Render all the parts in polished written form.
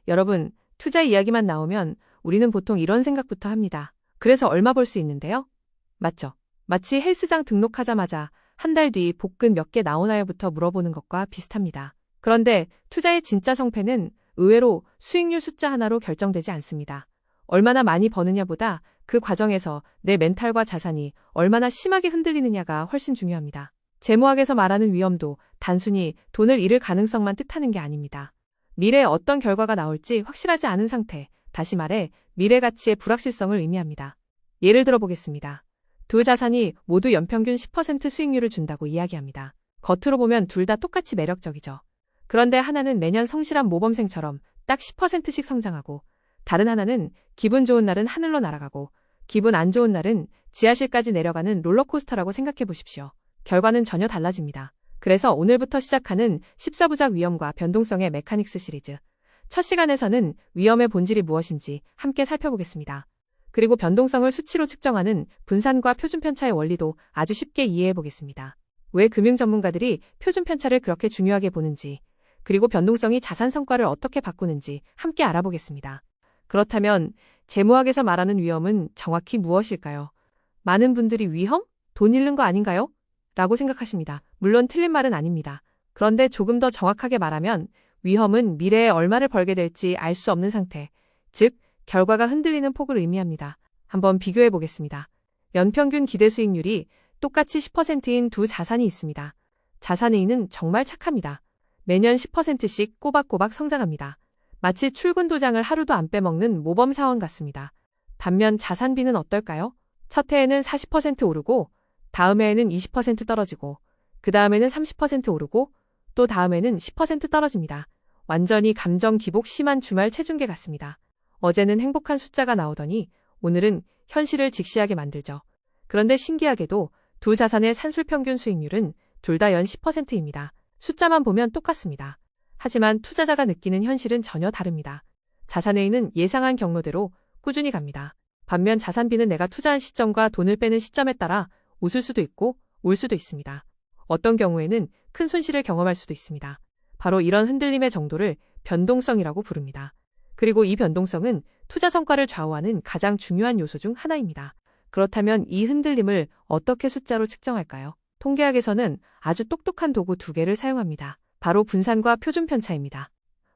여러분, 투자 이야기만 나오면 우리는 보통 이런 생각부터 합니다. 그래서 얼마 벌 수 있는데요? 맞죠? 마치 헬스장 등록하자마자 한 달 뒤 복근 몇 개 나오나요부터 물어보는 것과 비슷합니다. 그런데 투자의 진짜 성패는 의외로 수익률 숫자 하나로 결정되지 않습니다. 얼마나 많이 버느냐보다 그 과정에서 내 멘탈과 자산이 얼마나 심하게 흔들리느냐가 훨씬 중요합니다. 재무학에서 말하는 위험도 단순히 돈을 잃을 가능성만 뜻하는 게 아닙니다. 미래에 어떤 결과가 나올지 확실하지 않은 상태, 다시 말해 미래 가치의 불확실성을 의미합니다. 예를 들어 보겠습니다. 두 자산이 모두 연평균 10% 수익률을 준다고 이야기합니다. 겉으로 보면 둘 다 똑같이 매력적이죠. 그런데 하나는 매년 성실한 모범생처럼 딱 10%씩 성장하고, 다른 하나는 기분 좋은 날은 하늘로 날아가고 기분 안 좋은 날은 지하실까지 내려가는 롤러코스터라고 생각해 보십시오. 결과는 전혀 달라집니다. 그래서 오늘부터 시작하는 14부작 위험과 변동성의 메카닉스 시리즈. 첫 시간에서는 위험의 본질이 무엇인지 함께 살펴보겠습니다. 그리고 변동성을 수치로 측정하는 분산과 표준편차의 원리도 아주 쉽게 이해해 보겠습니다. 왜 금융 전문가들이 표준편차를 그렇게 중요하게 보는지, 그리고 변동성이 자산 성과를 어떻게 바꾸는지 함께 알아보겠습니다. 그렇다면 재무학에서 말하는 위험은 정확히 무엇일까요? 많은 분들이 위험? 돈 잃는 거 아닌가요? 라고 생각하십니다. 물론 틀린 말은 아닙니다. 그런데 조금 더 정확하게 말하면 위험은 미래에 얼마를 벌게 될지 알 수 없는 상태, 즉 결과가 흔들리는 폭을 의미합니다. 한번 비교해 보겠습니다. 연평균 기대 수익률이 똑같이 10%인 두 자산이 있습니다. 자산 A는 정말 착합니다. 매년 10%씩 꼬박꼬박 성장합니다. 마치 출근 도장을 하루도 안 빼먹는 모범 사원 같습니다. 반면 자산 B는 어떨까요? 첫 해에는 40% 오르고, 다음 해에는 20% 떨어지고, 그 다음에는 30% 오르고, 또 다음에는 10% 떨어집니다. 완전히 감정 기복 심한 주말 체중계 같습니다. 어제는 행복한 숫자가 나오더니 오늘은 현실을 직시하게 만들죠. 그런데 신기하게도 두 자산의 산술평균 수익률은 둘 다 연 10%입니다. 숫자만 보면 똑같습니다. 하지만 투자자가 느끼는 현실은 전혀 다릅니다. 자산 A는 예상한 경로대로 꾸준히 갑니다. 반면 자산 B는 내가 투자한 시점과 돈을 빼는 시점에 따라 웃을 수도 있고 울 수도 있습니다. 어떤 경우에는 큰 손실을 경험할 수도 있습니다. 바로 이런 흔들림의 정도를 변동성이라고 부릅니다. 그리고 이 변동성은 투자 성과를 좌우하는 가장 중요한 요소 중 하나입니다. 그렇다면 이 흔들림을 어떻게 숫자로 측정할까요? 통계학에서는 아주 똑똑한 도구 두 개를 사용합니다. 바로 분산과 표준편차입니다.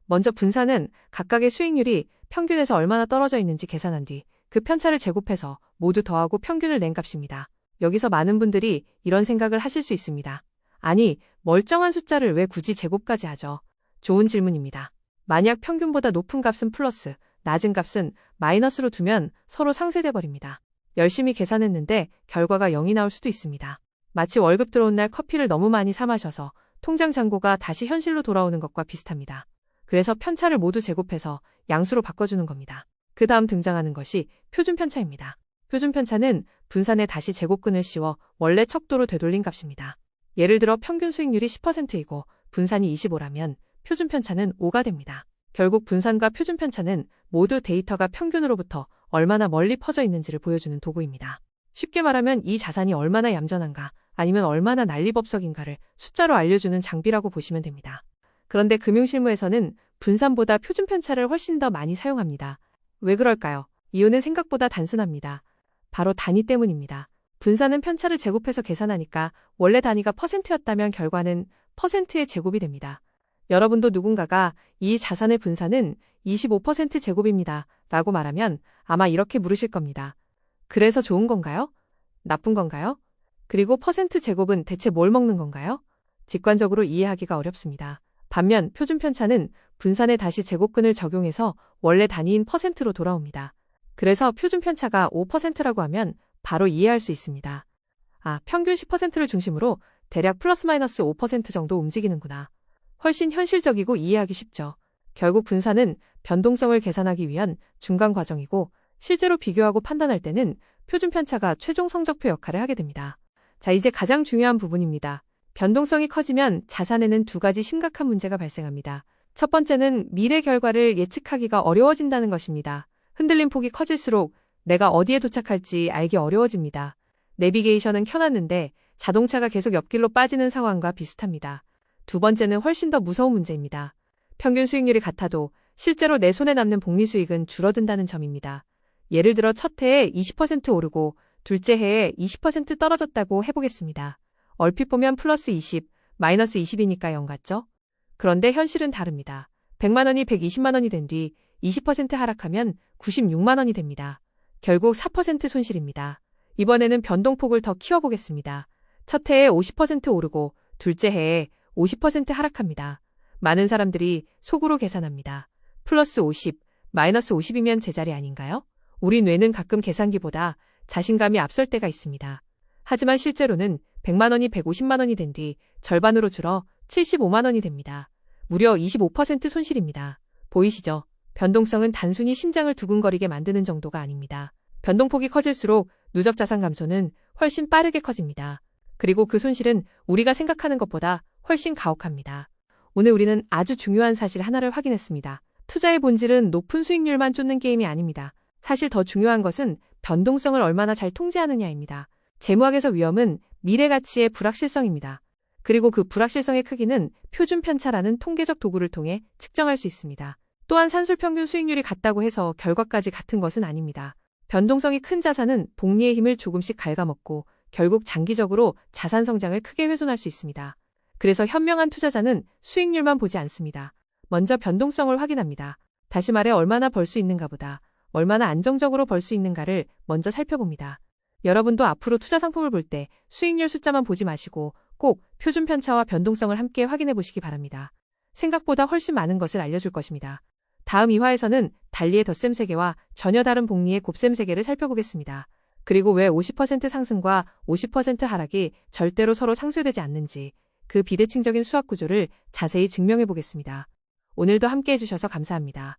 먼저 분산은 각각의 수익률이 평균에서 얼마나 떨어져 있는지 계산한 뒤 그 편차를 제곱해서 모두 더하고 평균을 낸 값입니다. 여기서 많은 분들이 이런 생각을 하실 수 있습니다. 아니, 멀쩡한 숫자를 왜 굳이 제곱까지 하죠? 좋은 질문입니다. 만약 평균보다 높은 값은 플러스, 낮은 값은 마이너스로 두면 서로 상쇄돼 버립니다. 열심히 계산했는데 결과가 0이 나올 수도 있습니다. 마치 월급 들어온 날 커피를 너무 많이 사 마셔서 통장 잔고가 다시 현실로 돌아오는 것과 비슷합니다. 그래서 편차를 모두 제곱해서 양수로 바꿔주는 겁니다. 그 다음 등장하는 것이 표준편차입니다. 표준편차는 분산에 다시 제곱근을 씌워 원래 척도로 되돌린 값입니다. 예를 들어 평균 수익률이 10%이고 분산이 25라면 표준편차는 5가 됩니다. 결국 분산과 표준편차는 모두 데이터가 평균으로부터 얼마나 멀리 퍼져 있는지를 보여주는 도구입니다. 쉽게 말하면 이 자산이 얼마나 얌전한가, 아니면 얼마나 난리법석인가를 숫자로 알려주는 장비라고 보시면 됩니다. 그런데 금융실무에서는 분산보다 표준편차를 훨씬 더 많이 사용합니다. 왜 그럴까요? 이유는 생각보다 단순합니다. 바로 단위 때문입니다. 분산은 편차를 제곱해서 계산하니까 원래 단위가 %였다면 결과는 %의 제곱이 됩니다. 여러분도 누군가가 이 자산의 분산은 25% 제곱입니다 라고 말하면 아마 이렇게 물으실 겁니다. 그래서 좋은 건가요? 나쁜 건가요? 그리고 %제곱은 대체 뭘 먹는 건가요? 직관적으로 이해하기가 어렵습니다. 반면 표준편차는 분산에 다시 제곱근을 적용해서 원래 단위인 %로 돌아옵니다. 그래서 표준편차가 5%라고 하면 바로 이해할 수 있습니다. 아, 평균 10%를 중심으로 대략 플러스 마이너스 5% 정도 움직이는구나. 훨씬 현실적이고 이해하기 쉽죠. 결국 분산은 변동성을 계산하기 위한 중간 과정이고 실제로 비교하고 판단할 때는 표준편차가 최종 성적표 역할을 하게 됩니다. 자, 이제 가장 중요한 부분입니다. 변동성이 커지면 자산에는 두 가지 심각한 문제가 발생합니다. 첫 번째는 미래 결과를 예측하기가 어려워진다는 것입니다. 흔들림 폭이 커질수록 내가 어디에 도착할지 알기 어려워집니다. 내비게이션은 켜놨는데 자동차가 계속 옆길로 빠지는 상황과 비슷합니다. 두 번째는 훨씬 더 무서운 문제입니다. 평균 수익률이 같아도 실제로 내 손에 남는 복리 수익은 줄어든다는 점입니다. 예를 들어 첫 해에 20% 오르고 둘째 해에 20% 떨어졌다고 해보겠습니다. 얼핏 보면 플러스 20, 마이너스 20이니까 0 같죠? 그런데 현실은 다릅니다. 100만 원이 120만 원이 된 뒤 20% 하락하면 96만 원이 됩니다. 결국 4% 손실입니다. 이번에는 변동폭을 더 키워보겠습니다. 첫 해에 50% 오르고 둘째 해에 50% 하락합니다. 많은 사람들이 속으로 계산합니다. 플러스 50, 마이너스 50이면 제자리 아닌가요? 우리 뇌는 가끔 계산기보다 자신감이 앞설 때가 있습니다. 하지만 실제로는 100만 원이 150만 원이 된 뒤 절반으로 줄어 75만 원이 됩니다. 무려 25% 손실입니다. 보이시죠? 변동성은 단순히 심장을 두근거리게 만드는 정도가 아닙니다. 변동폭이 커질수록 누적 자산 감소는 훨씬 빠르게 커집니다. 그리고 그 손실은 우리가 생각하는 것보다 훨씬 가혹합니다. 오늘 우리는 아주 중요한 사실 하나를 확인했습니다. 투자의 본질은 높은 수익률만 쫓는 게임이 아닙니다. 사실 더 중요한 것은 변동성을 얼마나 잘 통제하느냐입니다. 재무학에서 위험은 미래 가치의 불확실성입니다. 그리고 그 불확실성의 크기는 표준 편차라는 통계적 도구를 통해 측정할 수 있습니다. 또한 산술평균 수익률이 같다고 해서 결과까지 같은 것은 아닙니다. 변동성이 큰 자산은 복리의 힘을 조금씩 갉아먹고 결국 장기적으로 자산 성장을 크게 훼손할 수 있습니다. 그래서 현명한 투자자는 수익률만 보지 않습니다. 먼저 변동성을 확인합니다. 다시 말해 얼마나 벌 수 있는가보다 얼마나 안정적으로 벌 수 있는가를 먼저 살펴봅니다. 여러분도 앞으로 투자 상품을 볼 때 수익률 숫자만 보지 마시고 꼭 표준 편차와 변동성을 함께 확인해 보시기 바랍니다. 생각보다 훨씬 많은 것을 알려줄 것입니다. 다음 2화에서는 달리의 덧셈 세계와 전혀 다른 복리의 곱셈 세계를 살펴보겠습니다. 그리고 왜 50% 상승과 50% 하락이 절대로 서로 상쇄되지 않는지 그 비대칭적인 수학 구조를 자세히 증명해 보겠습니다. 오늘도 함께 해주셔서 감사합니다.